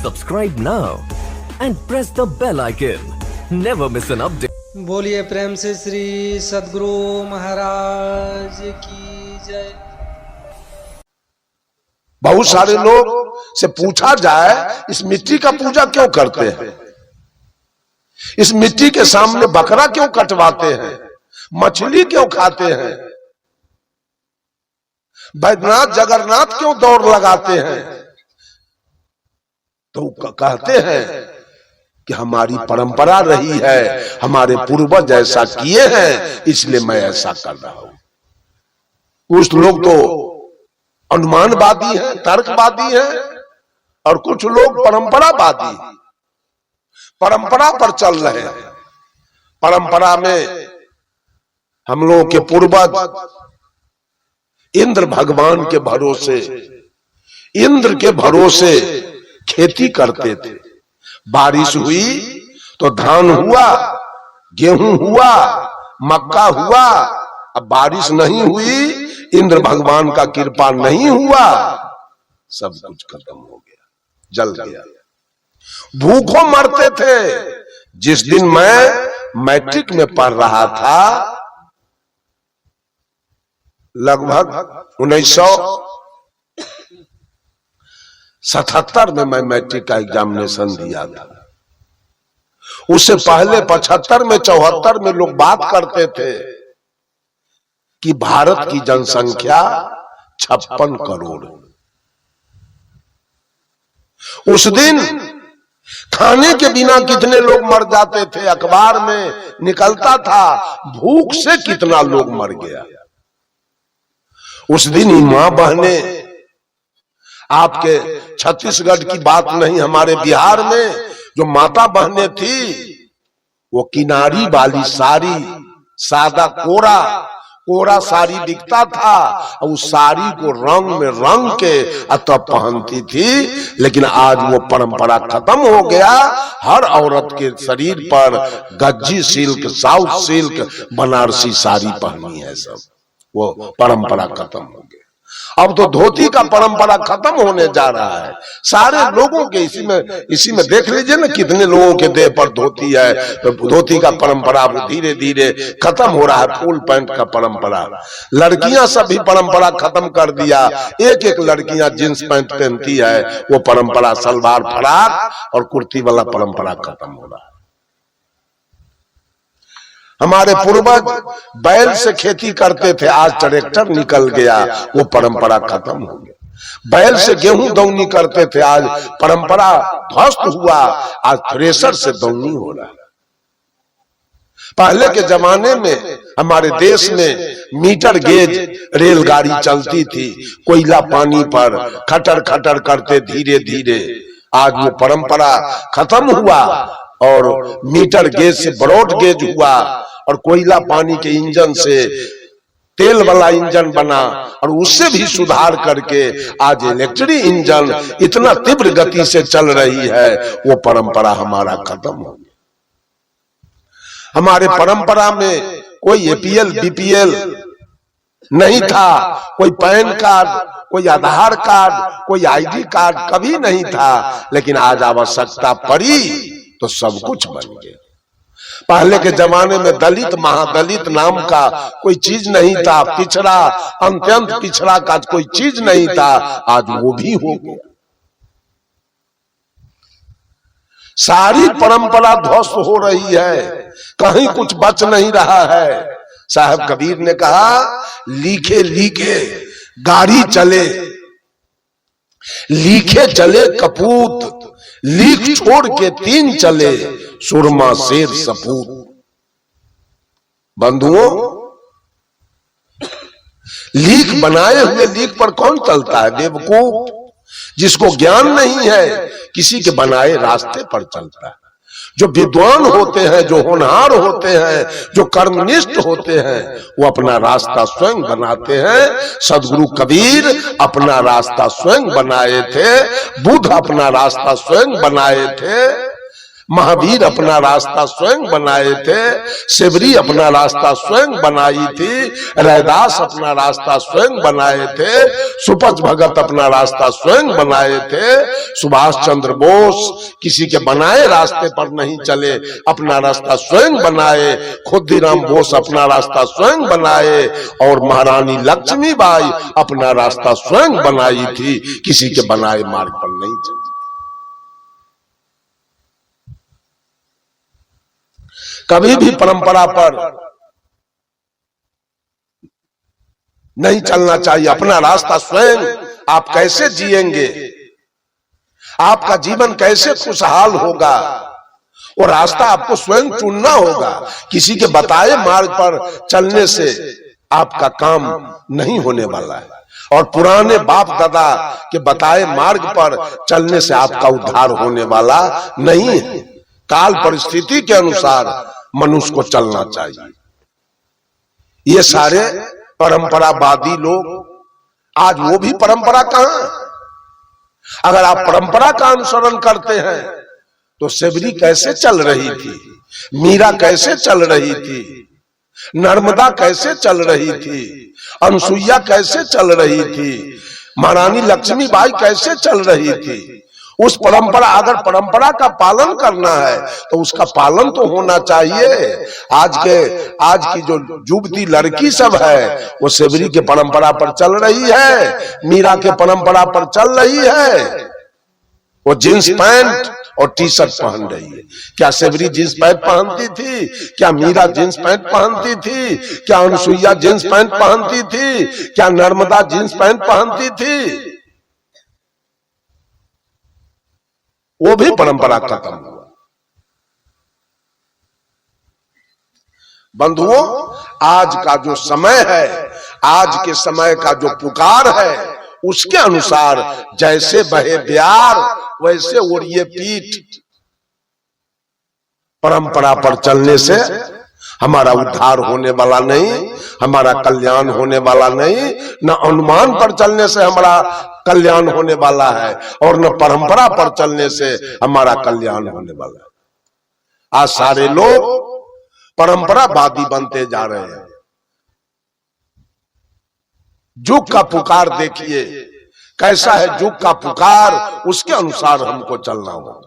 Subscribe now and press the bell icon. Never miss an update. बोलिए प्रेम से श्री सद्गुरु महाराज की जय। बहुत सारे लोग से पूछा जाए इस मिट्टी का पूजा क्यों करते हैं, इस मिट्टी के सामने बकरा क्यों कटवाते हैं, मछली क्यों खाते हैं, बैद्यनाथ जगन्नाथ क्यों दौड़ लगाते हैं, तो कहते हैं कि हमारी परंपरा रही है, हमारे पूर्वज ऐसा किए हैं इसलिए मैं ऐसा कर रहा हूं। कुछ लोग तो अनुमानवादी हैं, तर्कवादी हैं, और कुछ लोग परंपरावादी, परंपरा पर चल रहे हैं। परंपरा में हम लोगों के पूर्वज इंद्र भगवान के भरोसे, इंद्र के भरोसे खेती करते थे। बारिश हुई तो धान हुआ, गेहूं हुआ, मक्का हुआ। अब बारिश नहीं हुई, इंद्र भगवान का कृपा नहीं हुआ, सब कुछ खत्म हो गया, जल गया, भूखों मरते थे। जिस दिन मैं मैट्रिक में पढ़ रहा था, लगभग 1977 में मैं मैट्रिक का एग्जामिनेशन दिया था। उससे पहले 75 में 74 में लोग बात करते थे कि भारत की जनसंख्या 56 करोड़। उस दिन खाने के बिना कितने लोग मर जाते थे, अखबार में निकलता था, भूख से कितना लोग मर गया। उस दिन ही मां बहने, आपके छत्तीसगढ़ की बात नहीं, हमारे बिहार में जो माता बहने थी, वो किनारी वाली साड़ी, सादा कोरा साड़ी दिखता था, और उस साड़ी को रंग में रंग के तब पहनती थी। लेकिन आज वो परंपरा खत्म हो गया। हर औरत के शरीर पर Gajji silk, south silk, Banarasi sari पहनी है सब। वो परंपरा खत्म हो गया। अब तो धोती का परंपरा खत्म होने जा रहा है। सारे लोगों के इसी में देख लीजिए ना, कितने लोगों के देह पर धोती है। तो धोती का परंपरा धीरे धीरे खत्म हो रहा है। फुल पैंट का परंपरा, लड़कियां सभी परंपरा खत्म कर दिया। एक एक लड़कियां जींस पैंट पहनती है, वो परंपरा सलवार फराक और कुर्ती वाला परंपरा खत्म हो रहा है। हमारे पूर्वज बैल से खेती करते थे, आज ट्रैक्टर निकल गया, वो परंपरा खत्म हो गया। बैल से गेहूं दौनी करते थे, आज परंपरा ध्वस्त हुआ, आज थ्रेशर से दौनी हो रहा है। पहले के जमाने में हमारे देश में मीटर गेज रेलगाड़ी चलती थी, कोयला पानी पर खटर खटर करते धीरे धीरे। आज वो परंपरा खत्म हुआ और मीटर गेज से ब्रॉड गेज हुआ, और कोयला पानी के इंजन से तेल वाला इंजन बना, और उससे भी सुधार करके आज इलेक्ट्रिक इंजन इतना तीव्र गति से चल रही है। वो परंपरा हमारा खत्म हो गया। हमारे परंपरा में कोई एपीएल बीपीएल नहीं था, कोई पैन कार्ड, कोई आधार कार्ड, कोई आईडी कार्ड कभी नहीं था। लेकिन आज आवश्यकता पड़ी तो सब कुछ बन गया। पहले के जमाने में दलित महादलित नाम का कोई चीज नहीं था, पिछड़ा अत्यंत पिछड़ा का कोई चीज नहीं था, आज वो भी हो गया। सारी परंपरा ध्वस्त हो रही है, कहीं कुछ बच नहीं रहा है। साहब कबीर ने कहा, लिखे लिखे गाड़ी चले, लिखे चले कपूत, लीक छोड़ के तीन चले, सुरमा शेर सपूत। बंधुओं, लीक बनाए हुए लीक पर कौन चलता है? बेवकूफ, जिसको ज्ञान नहीं है, किसी के बनाए रास्ते पर चलता है। जो विद्वान होते हैं, जो होनहार होते हैं, जो कर्मनिष्ठ होते हैं, वो अपना रास्ता स्वयं बनाते हैं। सदगुरु कबीर अपना रास्ता स्वयं बनाए थे, बुद्ध अपना रास्ता स्वयं बनाए थे, महावीर अपना रास्ता स्वयं बनाए थे, सेवरी अपना रास्ता स्वयं बनाई थी, रैदास अपना रास्ता स्वयं बनाए थे, सुपच भगत अपना रास्ता स्वयं बनाए थे, सुभाष चंद्र बोस किसी के बनाए रास्ते पर नहीं चले, अपना रास्ता स्वयं बनाए, खुदीराम बोस अपना रास्ता स्वयं बनाए, और महारानी लक्ष्मीबाई अपना रास्ता स्वयं बनाई थी, किसी के बनाए मार्ग पर नहीं चली। कभी भी परंपरा पर नहीं चलना चाहिए। अपना रास्ता स्वयं आप कैसे जिएंगे, आपका जीवन कैसे खुशहाल होगा, वो रास्ता आपको स्वयं चुनना होगा। किसी के बताए मार्ग पर चलने से आपका काम नहीं होने वाला है, और पुराने बाप दादा के बताए मार्ग पर चलने से आपका उद्धार होने वाला नहीं है। काल परिस्थिति के अनुसार मनुष्य को चलना चाहिए। ये सारे परंपरावादी लोग, आज वो भी परंपरा कहां? अगर आप परंपरा का अनुसरण करते हैं तो सेवरी कैसे चल रही थी, मीरा कैसे चल रही थी, नर्मदा कैसे चल रही थी, अनसुईया कैसे चल रही थी, महारानी लक्ष्मीबाई कैसे चल रही थी। उस परंपरा, अगर परंपरा का पालन करना है तो उसका पालन तो होना चाहिए। आज की जो युवती लड़की सब है वो सेवरी के परंपरा पर चल रही है, मीरा के परंपरा पर चल रही है। वो जींस पैंट और टी शर्ट पहन रही है। क्या सेवरी जींस पैंट पहनती थी? क्या मीरा जींस पैंट पहनती थी? क्या अनसुईया जींस पैंट पहनती थी? क्या नर्मदा जींस पैंट पहनती थी? वो भी परंपरा खत्म हुआ। बंधुओं, आज का जो समय है, आज के समय का जो पुकार है, उसके अनुसार जैसे बहे प्यार वैसे ओढ़िए पीठ। परंपरा पर चलने से हमारा उद्धार होने वाला नहीं, हमारा कल्याण होने वाला नहीं। न अनुमान पर चलने से हमारा कल्याण होने वाला है, और न परंपरा पर चलने से हमारा कल्याण होने वाला है। आज सारे लोग परंपरावादी बनते जा रहे हैं। युग का पुकार देखिए कैसा है, युग का पुकार, उसके अनुसार हमको चलना होगा।